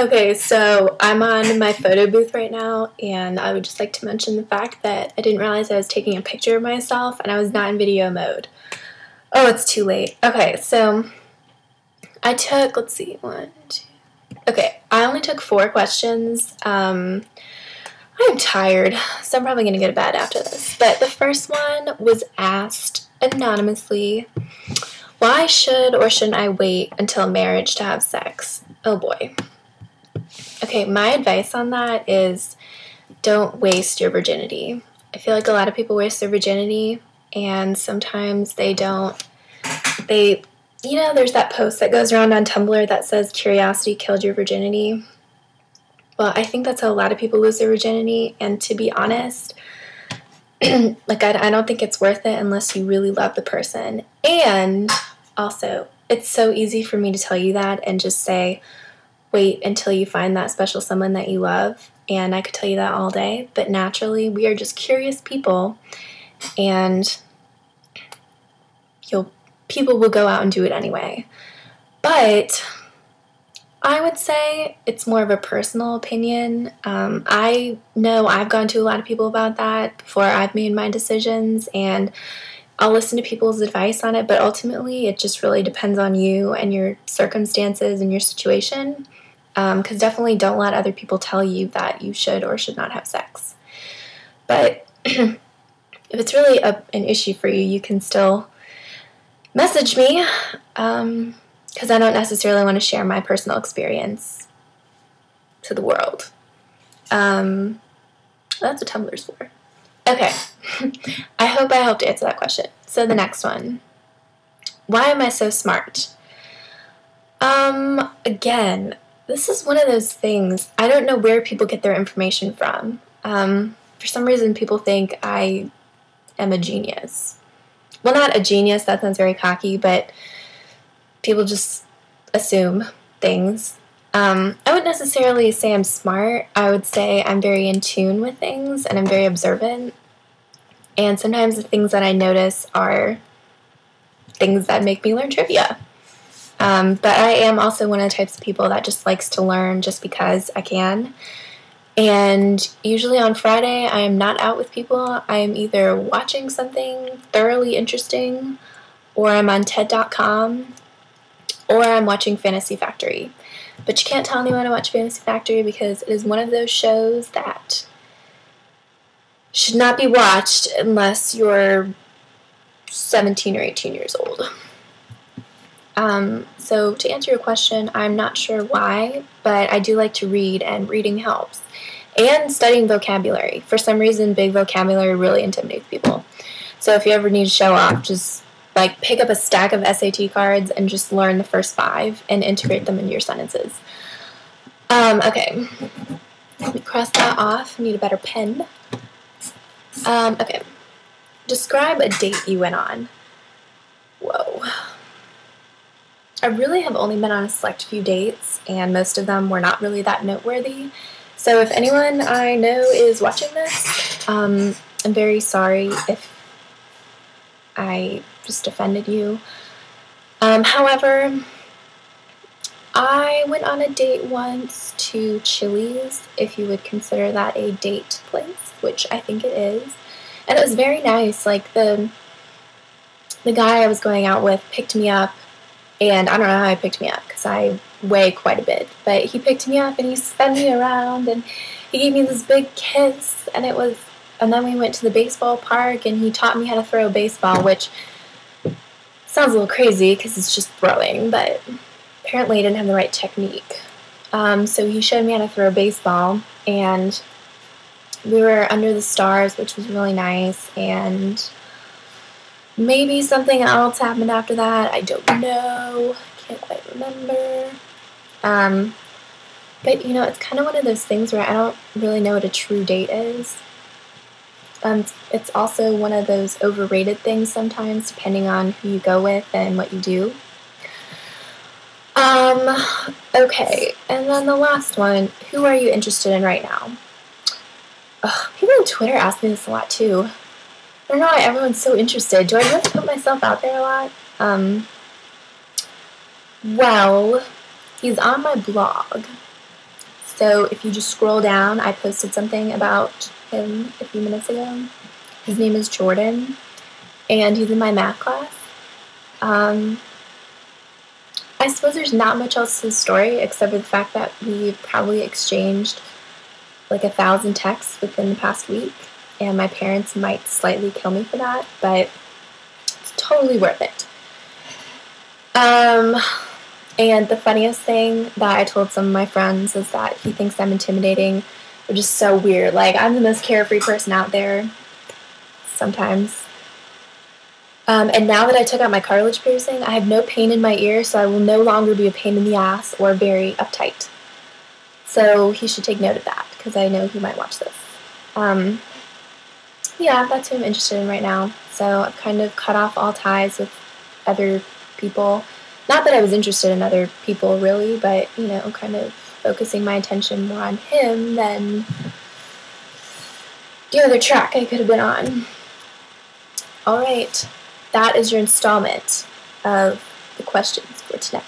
Okay, so I'm on my photo booth right now, and I would just like to mention the fact that I didn't realize I was taking a picture of myself, and I was not in video mode. Oh, it's too late. Okay, so I took, let's see, one, two. Okay, I only took 4 questions. I'm tired, so I'm probably going to go to bed after this. But the first one was asked anonymously, why should or shouldn't I wait until marriage to have sex? Oh boy. Okay, my advice on that is don't waste your virginity. I feel like a lot of people waste their virginity, and sometimes they don't. There's that post that goes around on Tumblr that says curiosity killed your virginity. Well, I think that's how a lot of people lose their virginity, and to be honest, like I don't think it's worth it unless you really love the person. And also, it's so easy for me to tell you that and just say, wait until you find that special someone that you love, and I could tell you that all day, but naturally, we are just curious people, and people will go out and do it anyway. But I would say it's more of a personal opinion. I know I've gone to a lot of people about that before I've made my decisions, and I'll listen to people's advice on it, but ultimately it just really depends on you and your circumstances and your situation, because definitely don't let other people tell you that you should or should not have sex. But if it's really an issue for you, you can still message me, because I don't necessarily want to share my personal experience to the world. That's what Tumblr's for. Okay. I hope I helped answer that question. So the next one. Why am I so smart? Again, this is one of those things. I don't know where people get their information from. For some reason, people think I am a genius. Well, not a genius, that sounds very cocky, but people just assume things. I wouldn't necessarily say I'm smart. I would say I'm very in tune with things, and I'm very observant. And sometimes the things that I notice are things that make me learn trivia. But I am also one of the types of people that just likes to learn just because I can. And usually on Friday, I am not out with people. I am either watching something thoroughly interesting, or I'm on TED.com, or I'm watching Fantasy Factory. But you can't tell anyone to watch Fantasy Factory because it is one of those shows that should not be watched unless you're 17 or 18 years old. So to answer your question, I'm not sure why, but I do like to read, and reading helps. And studying vocabulary. For some reason, big vocabulary really intimidates people. So if you ever need to show off, just pick up a stack of SAT cards and just learn the first 5 and integrate them into your sentences. Okay. Let me cross that off. I need a better pen. Okay. Describe a date you went on. Whoa. I really have only been on a select few dates, and most of them were not really that noteworthy. So if anyone I know is watching this, I'm very sorry if I just offended you. However, I went on a date once to Chili's, if you would consider that a date place, which I think it is. And it was very nice. Like, the guy I was going out with picked me up, and I don't know how he picked me up because I weigh quite a bit, but he picked me up and he spun me around and he gave me this big kiss, and then we went to the baseball park and he taught me how to throw a baseball, which sounds a little crazy because it's just throwing, but apparently I didn't have the right technique. So he showed me how to throw a baseball, and we were under the stars, which was really nice, and maybe something else happened after that. I don't know. Can't quite remember. But, it's kind of one of those things where I don't really know what a true date is. It's also one of those overrated things sometimes, depending on who you go with and what you do. Okay. And then the last one, who are you interested in right now? People on Twitter ask me this a lot, too. I don't know why everyone's so interested. Do I really put myself out there a lot? Well, he's on my blog. So if you just scroll down, I posted something about him a few minutes ago. His name is Jordan, and he's in my math class. I suppose there's not much else to the story except for the fact that we've probably exchanged like 1,000 texts within the past week, and my parents might slightly kill me for that, but it's totally worth it. And the funniest thing that I told some of my friends is that he thinks I'm intimidating, which is so weird. Like, I'm the most carefree person out there sometimes. And now that I took out my cartilage piercing, I have no pain in my ear, so I will no longer be a pain in the ass or very uptight. So he should take note of that, because I know he might watch this. Yeah, that's who I'm interested in right now. So I've kind of cut off all ties with other people. Not that I was interested in other people, really, but, you know, kind of focusing my attention more on him than the other track I could have been on. All right. That is your installment of the questions for tonight.